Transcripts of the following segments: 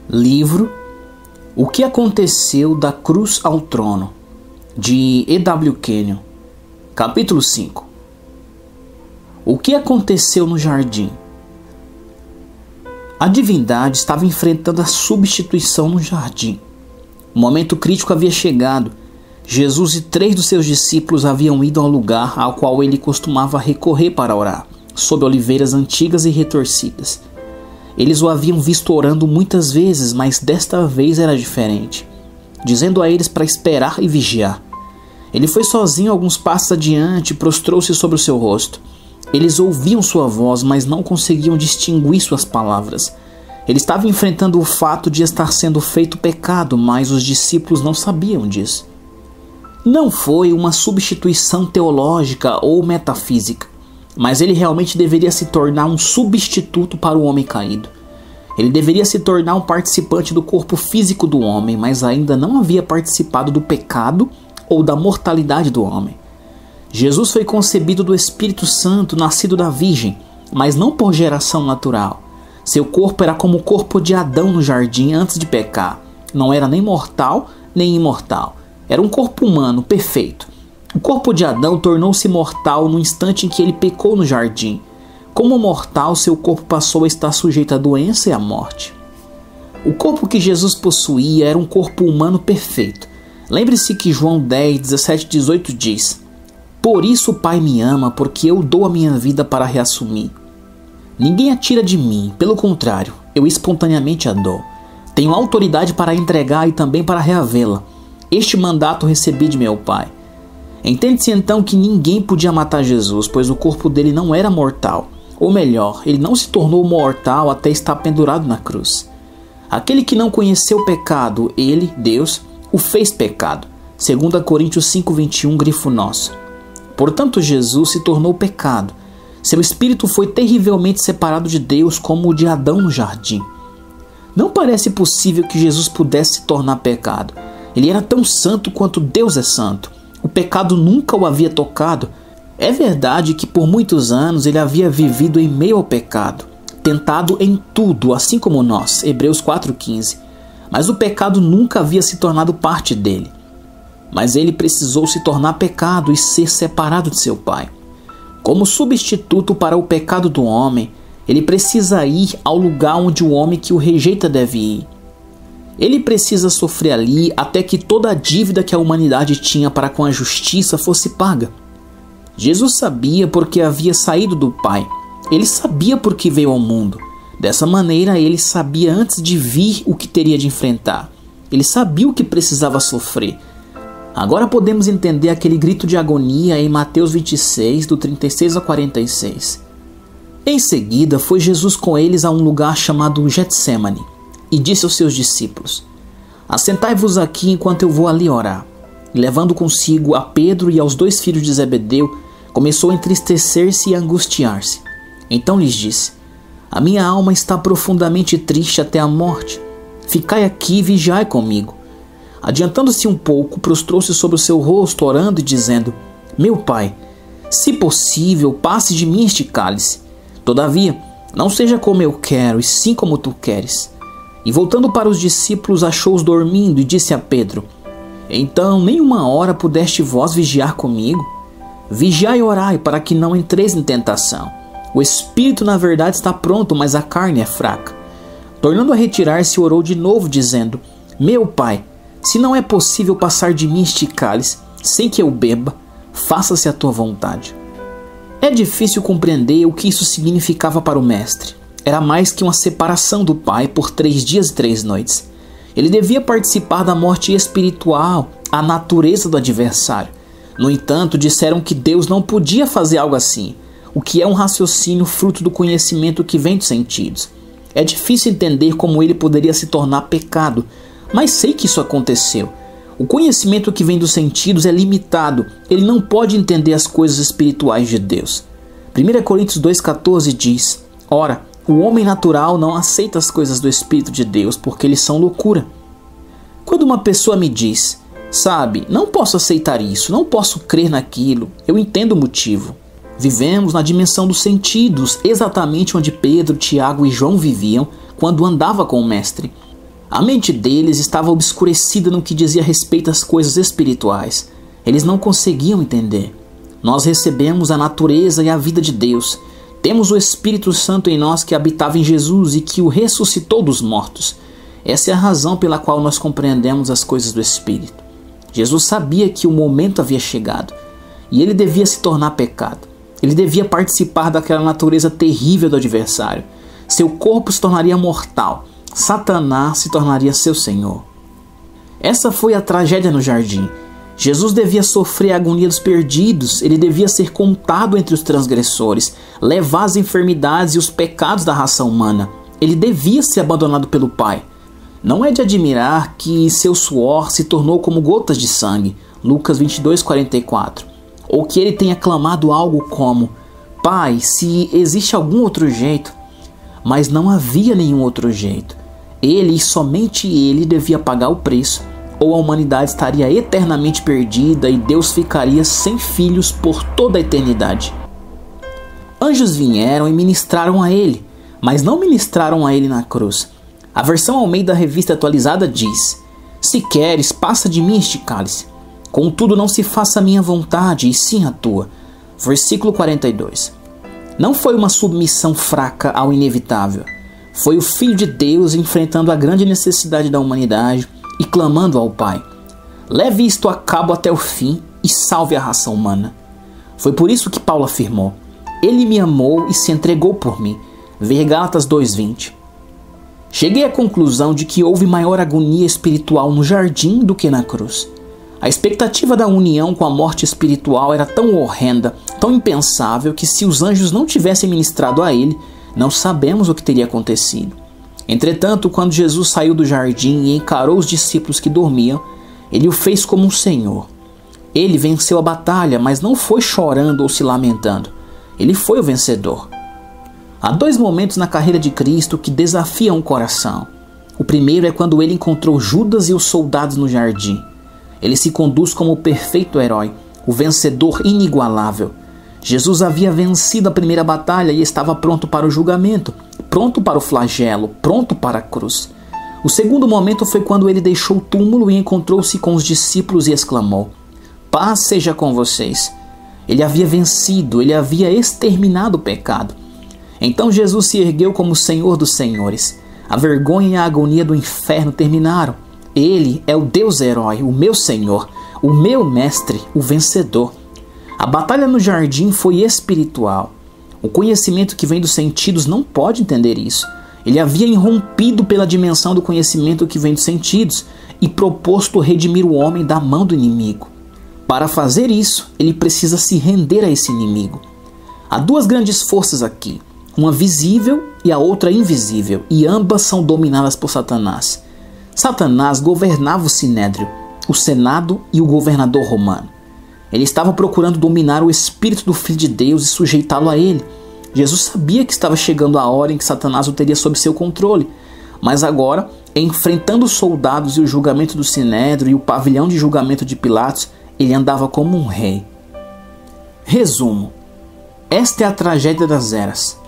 Livro O que aconteceu da cruz ao trono, de E.W. Kenyon. Capítulo 5. O que aconteceu no jardim? A divindade estava enfrentando a substituição no jardim. O momento crítico havia chegado. Jesus e 3 dos seus discípulos haviam ido ao lugar ao qual ele costumava recorrer para orar, sob oliveiras antigas e retorcidas. Eles o haviam visto orando muitas vezes, mas desta vez era diferente, dizendo a eles para esperar e vigiar. Ele foi sozinho alguns passos adiante e prostrou-se sobre o seu rosto. Eles ouviam sua voz, mas não conseguiam distinguir suas palavras. Ele estava enfrentando o fato de estar sendo feito pecado, mas os discípulos não sabiam disso. Não foi uma substituição teológica ou metafísica, mas ele realmente deveria se tornar um substituto para o homem caído. Ele deveria se tornar um participante do corpo físico do homem, mas ainda não havia participado do pecado ou da mortalidade do homem. Jesus foi concebido do Espírito Santo, nascido da Virgem, mas não por geração natural. Seu corpo era como o corpo de Adão no jardim antes de pecar. Não era nem mortal nem imortal. Era um corpo humano perfeito. O corpo de Adão tornou-se mortal no instante em que ele pecou no jardim. Como mortal, seu corpo passou a estar sujeito à doença e à morte. O corpo que Jesus possuía era um corpo humano perfeito. Lembre-se que João 10, 17 e 18 diz: "Por isso o Pai me ama, porque eu dou a minha vida para reassumir. Ninguém a tira de mim, pelo contrário, eu espontaneamente a dou. Tenho autoridade para entregar e também para reavê-la. Este mandato recebi de meu Pai." Entende-se então que ninguém podia matar Jesus, pois o corpo dele não era mortal. Ou melhor, ele não se tornou mortal até estar pendurado na cruz. Aquele que não conheceu o pecado, ele, Deus, o fez pecado. 2 Coríntios 5:21, grifo nosso. Portanto, Jesus se tornou pecado. Seu espírito foi terrivelmente separado de Deus, como o de Adão no jardim. Não parece possível que Jesus pudesse se tornar pecado. Ele era tão santo quanto Deus é santo. O pecado nunca o havia tocado. É verdade que por muitos anos ele havia vivido em meio ao pecado, tentado em tudo, assim como nós, Hebreus 4:15. Mas o pecado nunca havia se tornado parte dele. Mas ele precisou se tornar pecado e ser separado de seu Pai. Como substituto para o pecado do homem, ele precisa ir ao lugar onde o homem que o rejeita deve ir. Ele precisa sofrer ali até que toda a dívida que a humanidade tinha para com a justiça fosse paga. Jesus sabia porque havia saído do Pai. Ele sabia porque veio ao mundo. Dessa maneira, ele sabia antes de vir o que teria de enfrentar. Ele sabia o que precisava sofrer. Agora podemos entender aquele grito de agonia em Mateus 26, do 36 a 46. Em seguida, foi Jesus com eles a um lugar chamado Getsêmani e disse aos seus discípulos: "Assentai-vos aqui enquanto eu vou ali orar." E levando consigo a Pedro e aos 2 filhos de Zebedeu, começou a entristecer-se e a angustiar-se. Então lhes disse: "A minha alma está profundamente triste até a morte. Ficai aqui e vigiai comigo." Adiantando-se um pouco, prostrou-se sobre o seu rosto, orando e dizendo: "Meu Pai, se possível, passe de mim este cálice. Todavia, não seja como eu quero, e sim como tu queres." E voltando para os discípulos, achou-os dormindo e disse a Pedro: "Então, nem uma hora pudeste vós vigiar comigo? Vigiai e orai, para que não entreis em tentação. O espírito, na verdade, está pronto, mas a carne é fraca." Tornando a retirar-se, orou de novo, dizendo: "Meu Pai, se não é possível passar de mim este cálice, sem que eu beba, faça-se a tua vontade." É difícil compreender o que isso significava para o mestre. Era mais que uma separação do Pai por 3 dias e 3 noites. Ele devia participar da morte espiritual, a natureza do adversário. No entanto, disseram que Deus não podia fazer algo assim, o que é um raciocínio fruto do conhecimento que vem dos sentidos. É difícil entender como ele poderia se tornar pecado, mas sei que isso aconteceu. O conhecimento que vem dos sentidos é limitado, ele não pode entender as coisas espirituais de Deus. 1 Coríntios 2,14 diz: "Ora, o homem natural não aceita as coisas do Espírito de Deus, porque eles são loucura." Quando uma pessoa me diz: "Sabe, não posso aceitar isso, não posso crer naquilo", eu entendo o motivo. Vivemos na dimensão dos sentidos, exatamente onde Pedro, Tiago e João viviam quando andava com o Mestre. A mente deles estava obscurecida no que dizia respeito às coisas espirituais. Eles não conseguiam entender. Nós recebemos a natureza e a vida de Deus. Temos o Espírito Santo em nós que habitava em Jesus e que o ressuscitou dos mortos. Essa é a razão pela qual nós compreendemos as coisas do Espírito. Jesus sabia que o momento havia chegado e ele devia se tornar pecado. Ele devia participar daquela natureza terrível do adversário. Seu corpo se tornaria mortal. Satanás se tornaria seu senhor. Essa foi a tragédia no jardim. Jesus devia sofrer a agonia dos perdidos, ele devia ser contado entre os transgressores, levar as enfermidades e os pecados da raça humana. Ele devia ser abandonado pelo Pai. Não é de admirar que seu suor se tornou como gotas de sangue, Lucas 22:44, ou que ele tenha clamado algo como: Pai, se existe algum outro jeito. Mas não havia nenhum outro jeito. Ele e somente ele devia pagar o preço, ou a humanidade estaria eternamente perdida e Deus ficaria sem filhos por toda a eternidade. Anjos vieram e ministraram a ele, mas não ministraram a ele na cruz. A versão Almeida Revista Atualizada diz: Se queres, passa de mim este cálice. Contudo, não se faça a minha vontade, e sim a tua. Versículo 42. Não foi uma submissão fraca ao inevitável. Foi o Filho de Deus enfrentando a grande necessidade da humanidade e clamando ao Pai: leve isto a cabo até o fim e salve a raça humana. Foi por isso que Paulo afirmou: Ele me amou e se entregou por mim. Ver Gálatas 2:20. Cheguei à conclusão de que houve maior agonia espiritual no jardim do que na cruz. A expectativa da união com a morte espiritual era tão horrenda, tão impensável, que se os anjos não tivessem ministrado a ele, não sabemos o que teria acontecido. Entretanto, quando Jesus saiu do jardim e encarou os discípulos que dormiam, ele o fez como um senhor. Ele venceu a batalha, mas não foi chorando ou se lamentando. Ele foi o vencedor. Há dois momentos na carreira de Cristo que desafiam o coração. O primeiro é quando ele encontrou Judas e os soldados no jardim. Ele se conduz como o perfeito herói, o vencedor inigualável. Jesus havia vencido a primeira batalha e estava pronto para o julgamento, pronto para o flagelo, pronto para a cruz. O segundo momento foi quando ele deixou o túmulo e encontrou-se com os discípulos e exclamou: Paz seja com vocês. Ele havia vencido, ele havia exterminado o pecado. Então Jesus se ergueu como o Senhor dos Senhores. A vergonha e a agonia do inferno terminaram. Ele é o Deus herói, o meu Senhor, o meu mestre, o vencedor. A batalha no jardim foi espiritual. O conhecimento que vem dos sentidos não pode entender isso. Ele havia irrompido pela dimensão do conhecimento que vem dos sentidos e proposto redimir o homem da mão do inimigo. Para fazer isso, ele precisa se render a esse inimigo. Há duas grandes forças aqui, uma visível e a outra invisível, e ambas são dominadas por Satanás. Satanás governava o Sinédrio, o Senado e o governador romano. Ele estava procurando dominar o espírito do Filho de Deus e sujeitá-lo a ele. Jesus sabia que estava chegando a hora em que Satanás o teria sob seu controle, mas agora, enfrentando os soldados e o julgamento do Sinédrio e o pavilhão de julgamento de Pilatos, ele andava como um rei. Resumo: esta é a tragédia das eras.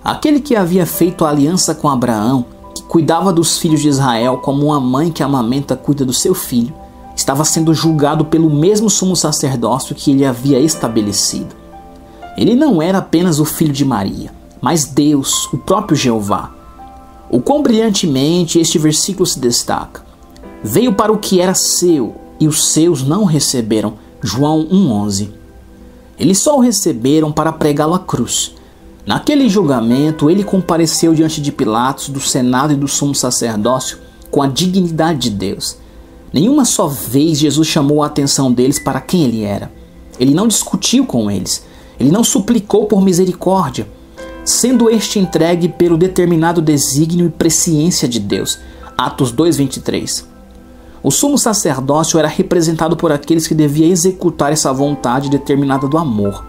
Aquele que havia feito a aliança com Abraão, que cuidava dos filhos de Israel como uma mãe que amamenta cuida do seu filho, estava sendo julgado pelo mesmo sumo sacerdócio que ele havia estabelecido. Ele não era apenas o filho de Maria, mas Deus, o próprio Jeová. O quão brilhantemente este versículo se destaca. Veio para o que era seu, e os seus não o receberam. João 1,11. Eles só o receberam para pregá-lo à cruz. Naquele julgamento, ele compareceu diante de Pilatos, do Senado e do sumo sacerdócio com a dignidade de Deus. Nenhuma só vez Jesus chamou a atenção deles para quem ele era. Ele não discutiu com eles. Ele não suplicou por misericórdia, sendo este entregue pelo determinado desígnio e presciência de Deus. Atos 2,23. O sumo sacerdócio era representado por aqueles que deviam executar essa vontade determinada do amor.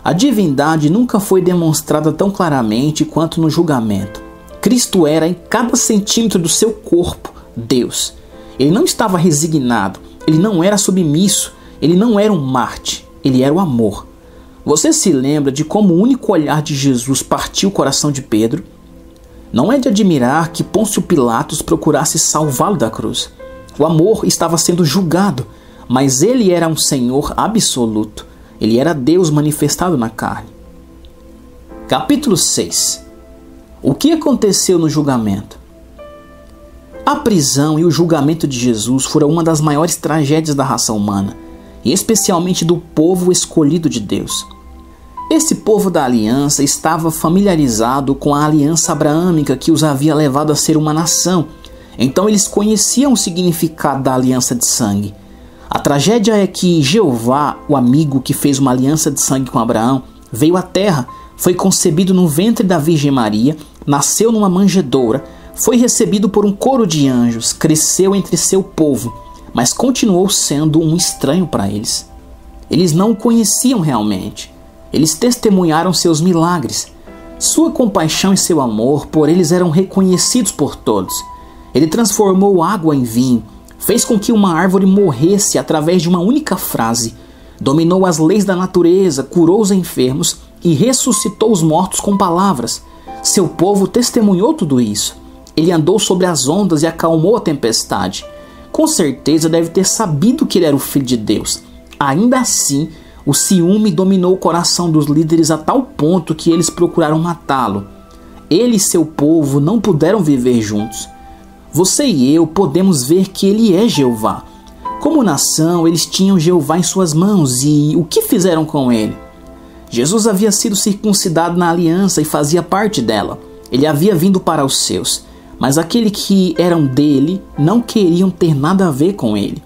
A divindade nunca foi demonstrada tão claramente quanto no julgamento. Cristo era, em cada centímetro do seu corpo, Deus. Ele não estava resignado, ele não era submisso, ele não era um Marte, ele era o amor. Você se lembra de como o único olhar de Jesus partiu o coração de Pedro? Não é de admirar que Pôncio Pilatos procurasse salvá-lo da cruz. O amor estava sendo julgado, mas ele era um Senhor absoluto. Ele era Deus manifestado na carne. Capítulo 6. O que aconteceu no julgamento? A prisão e o julgamento de Jesus foram uma das maiores tragédias da raça humana, e especialmente do povo escolhido de Deus. Esse povo da aliança estava familiarizado com a aliança abraâmica que os havia levado a ser uma nação, então eles conheciam o significado da aliança de sangue. A tragédia é que Jeová, o amigo que fez uma aliança de sangue com Abraão, veio à terra, foi concebido no ventre da Virgem Maria, nasceu numa manjedoura, foi recebido por um coro de anjos, cresceu entre seu povo, mas continuou sendo um estranho para eles. Eles não o conheciam realmente. Eles testemunharam seus milagres. Sua compaixão e seu amor por eles eram reconhecidos por todos. Ele transformou água em vinho, fez com que uma árvore morresse através de uma única frase, dominou as leis da natureza, curou os enfermos e ressuscitou os mortos com palavras. Seu povo testemunhou tudo isso. Ele andou sobre as ondas e acalmou a tempestade. Com certeza deve ter sabido que ele era o Filho de Deus. Ainda assim, o ciúme dominou o coração dos líderes a tal ponto que eles procuraram matá-lo. Ele e seu povo não puderam viver juntos. Você e eu podemos ver que ele é Jeová. Como nação, eles tinham Jeová em suas mãos e o que fizeram com ele? Jesus havia sido circuncidado na aliança e fazia parte dela. Ele havia vindo para os seus, mas aqueles que eram dele não queriam ter nada a ver com ele.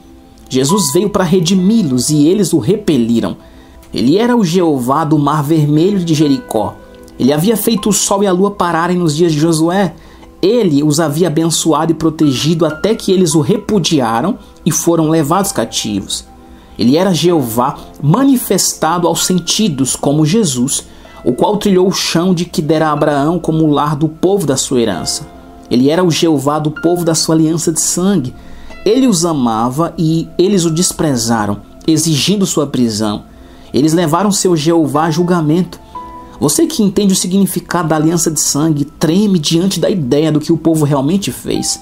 Jesus veio para redimi-los e eles o repeliram. Ele era o Jeová do Mar Vermelho de Jericó. Ele havia feito o sol e a lua pararem nos dias de Josué. Ele os havia abençoado e protegido até que eles o repudiaram e foram levados cativos. Ele era Jeová manifestado aos sentidos como Jesus, o qual trilhou o chão de que dera a Abraão como o lar do povo da sua herança. Ele era o Jeová do povo da sua aliança de sangue. Ele os amava e eles o desprezaram, exigindo sua prisão. Eles levaram seu Jeová a julgamento. Você que entende o significado da aliança de sangue treme diante da ideia do que o povo realmente fez.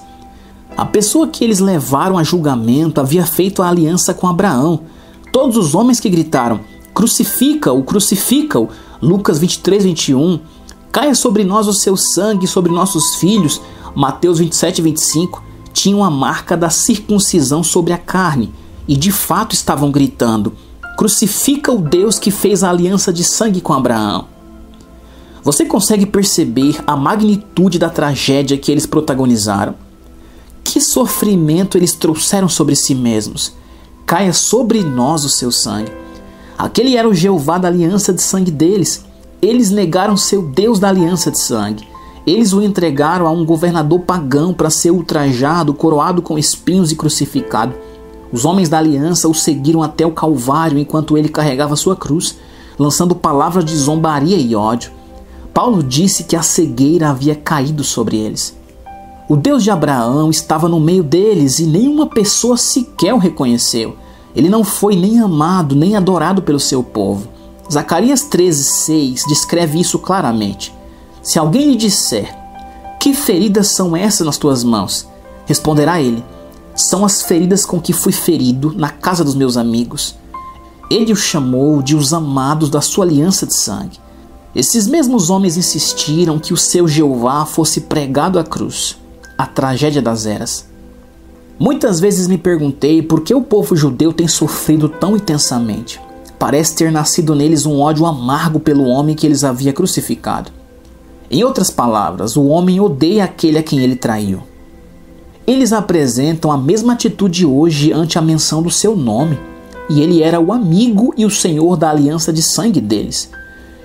A pessoa que eles levaram a julgamento havia feito a aliança com Abraão. Todos os homens que gritaram, crucifica-o, crucifica-o, Lucas 23, 21, caia sobre nós o seu sangue, sobre nossos filhos, Mateus 27, 25, tinham a marca da circuncisão sobre a carne e de fato estavam gritando, crucifica o Deus que fez a aliança de sangue com Abraão. Você consegue perceber a magnitude da tragédia que eles protagonizaram? Que sofrimento eles trouxeram sobre si mesmos. Caia sobre nós o seu sangue. Aquele era o Jeová da aliança de sangue deles. Eles negaram seu Deus da aliança de sangue. Eles o entregaram a um governador pagão para ser ultrajado, coroado com espinhos e crucificado. Os homens da aliança o seguiram até o Calvário enquanto ele carregava sua cruz, lançando palavras de zombaria e ódio. Paulo disse que a cegueira havia caído sobre eles. O Deus de Abraão estava no meio deles e nenhuma pessoa sequer o reconheceu. Ele não foi nem amado, nem adorado pelo seu povo. Zacarias 13:6 descreve isso claramente. Se alguém lhe disser, que feridas são essas nas tuas mãos? Responderá ele, são as feridas com que fui ferido na casa dos meus amigos. Ele os chamou de os amados da sua aliança de sangue. Esses mesmos homens insistiram que o seu Jeová fosse pregado à cruz. A tragédia das eras. Muitas vezes me perguntei por que o povo judeu tem sofrido tão intensamente. Parece ter nascido neles um ódio amargo pelo homem que eles havia crucificado. Em outras palavras, o homem odeia aquele a quem ele traiu. Eles apresentam a mesma atitude hoje ante a menção do seu nome, e ele era o amigo e o senhor da aliança de sangue deles.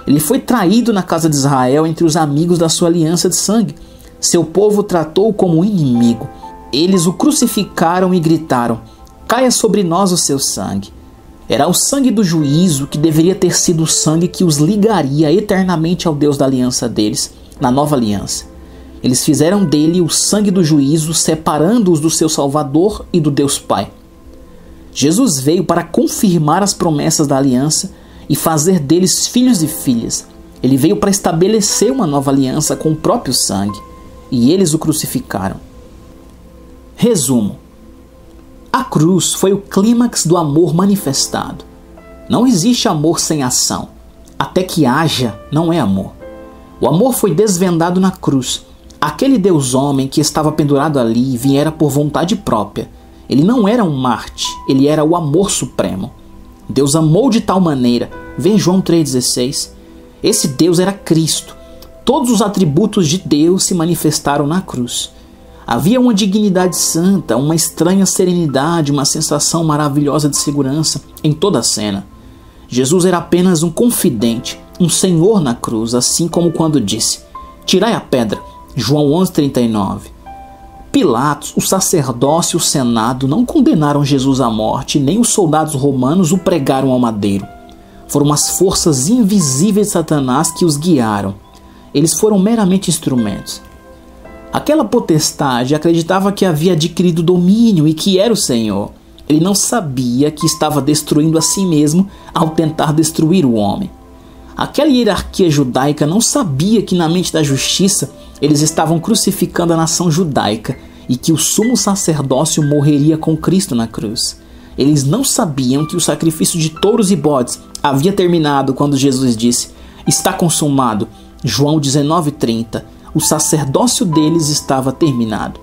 Ele foi traído na casa de Israel entre os amigos da sua aliança de sangue. Seu povo tratou-o como inimigo. Eles o crucificaram e gritaram, caia sobre nós o seu sangue. Era o sangue do juízo que deveria ter sido o sangue que os ligaria eternamente ao Deus da aliança deles, na nova aliança. Eles fizeram dele o sangue do juízo, separando-os do seu Salvador e do Deus Pai. Jesus veio para confirmar as promessas da aliança e fazer deles filhos e filhas. Ele veio para estabelecer uma nova aliança com o próprio sangue. e eles o crucificaram. Resumo: a cruz foi o clímax do amor manifestado. Não existe amor sem ação. Até que haja, não é amor. O amor foi desvendado na cruz. Aquele Deus homem que estava pendurado ali viera por vontade própria. Ele não era um Marte, ele era o amor supremo. Deus amou de tal maneira, vê João 3,16. Esse Deus era Cristo. Todos os atributos de Deus se manifestaram na cruz. Havia uma dignidade santa, uma estranha serenidade, uma sensação maravilhosa de segurança em toda a cena. Jesus era apenas um confidente, um senhor na cruz, assim como quando disse: tirai a pedra, João 11,39. Pilatos, o sacerdócio e o senado não condenaram Jesus à morte, nem os soldados romanos o pregaram ao madeiro. Foram as forças invisíveis de Satanás que os guiaram. Eles foram meramente instrumentos. Aquela potestade acreditava que havia adquirido domínio e que era o Senhor. Ele não sabia que estava destruindo a si mesmo ao tentar destruir o homem. Aquela hierarquia judaica não sabia que na mente da justiça eles estavam crucificando a nação judaica e que o sumo sacerdócio morreria com Cristo na cruz. Eles não sabiam que o sacrifício de touros e bodes havia terminado quando Jesus disse: está consumado, João 19,30. O sacerdócio deles estava terminado.